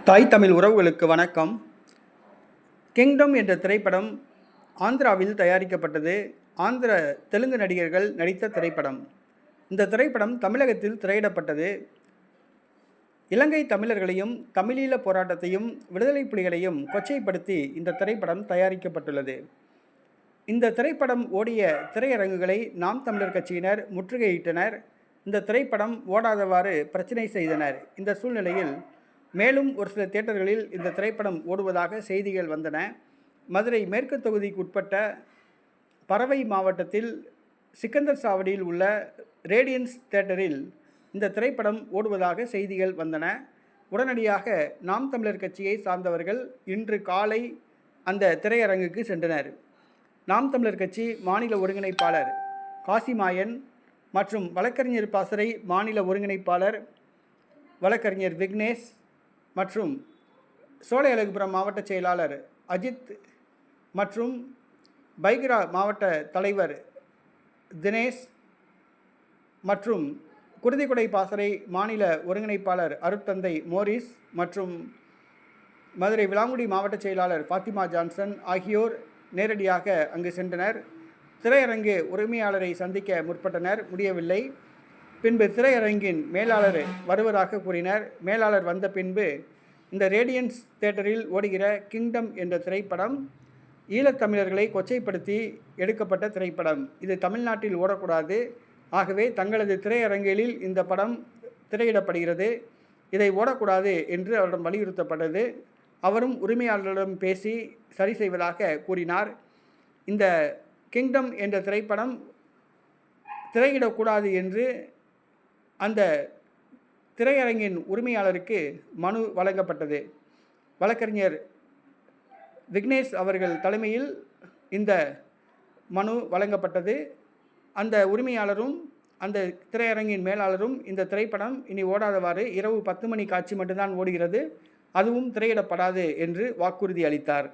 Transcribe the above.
தாய் தமிழ் உறவுகளுக்கு வணக்கம். கிங்டம் என்ற திரைப்படம் ஆந்திராவில் தயாரிக்கப்பட்டது. ஆந்திர தெலுங்கு நடிகர்கள் நடித்த திரைப்படம். இந்த திரைப்படம் தமிழகத்தில் திரையிடப்பட்டது. இலங்கை தமிழர்களையும் தமிழீழ போராட்டத்தையும் விடுதலை புலிகளையும் கொச்சைப்படுத்தி இந்த திரைப்படம் தயாரிக்கப்பட்டுள்ளது. இந்த திரைப்படம் ஓடிய திரையரங்குகளை நாம் தமிழர் கட்சியினர் முற்றுகையிட்டனர். இந்த திரைப்படம் ஓடாதவாறு பிரச்சனை செய்தனர். இந்த சூழ்நிலையில் மேலும் ஒரு சில தியேட்டர்களில் இந்த திரைப்படம் ஓடுவதாக செய்திகள் வந்தன. மதுரை மேற்கு தொகுதிக்கு உட்பட்ட பரவை மாவட்டத்தில் சிக்கந்தர் சாவடியில் உள்ள ரேடியன்ஸ் தியேட்டரில் இந்த திரைப்படம் ஓடுவதாக செய்திகள் வந்தன. உடனடியாக நாம் தமிழர் கட்சியை சார்ந்தவர்கள் இன்று காலை அந்த திரையரங்குக்கு சென்றனர். நாம் தமிழர் கட்சி மாநில ஒருங்கிணைப்பாளர் காசிமாயன் மற்றும் வழக்கறிஞர் பாசறை மாநில ஒருங்கிணைப்பாளர் வழக்கறிஞர் விக்னேஷ் மற்றும் சோலை அழகுபுரம் மாவட்ட செயலாளர் அஜித் மற்றும் பைகிரா மாவட்ட தலைவர் தினேஷ் மற்றும் குருதிக்குடை பாசறை மாநில ஒருங்கிணைப்பாளர் அருட்தந்தை மோரிஸ் மற்றும் மதுரை விளாங்குடி மாவட்ட செயலாளர் ஃபாத்திமா ஜான்சன் ஆகியோர் நேரடியாக அங்கு சென்றனர். திரையரங்கு உரிமையாளரை சந்திக்க முற்பட்டனர், முடியவில்லை. பின்பு திரையரங்கின் மேலாளர் வருவதாக கூறினர். மேலாளர் வந்த பின்பு இந்த ரேடியன்ஸ் தியேட்டரில் ஓடுகிற கிங்டம் என்ற திரைப்படம் ஈழத்தமிழர்களை கொச்சைப்படுத்தி எடுக்கப்பட்ட திரைப்படம். இது தமிழ்நாட்டில் ஓடக்கூடாது. ஆகவே தங்களது திரையரங்கில் இந்த படம் திரையிடப்படுகிறது, இதை ஓடக்கூடாது என்று அவரிடம் வலியுறுத்தப்பட்டது. அவரும் உரிமையாளர்களிடம் பேசி சரி செய்வதாக கூறினார். இந்த கிங்டம் என்ற திரைப்படம் திரையிடக்கூடாது என்று அந்த திரையரங்கின் உரிமையாளருக்கு மனு வழங்கப்பட்டது. வழக்கறிஞர் விக்னேஷ் அவர்கள் தலைமையில் இந்த மனு வழங்கப்பட்டது. அந்த உரிமையாளரும் அந்த திரையரங்கின் மேலாளரும் இந்த திரைப்படம் இனி ஓடாதவாறு இரவு 10 மணி காட்சி மட்டும்தான் ஓடுகிறது, அதுவும் திரையிடப்படாது என்று வாக்குறுதி அளித்தார்.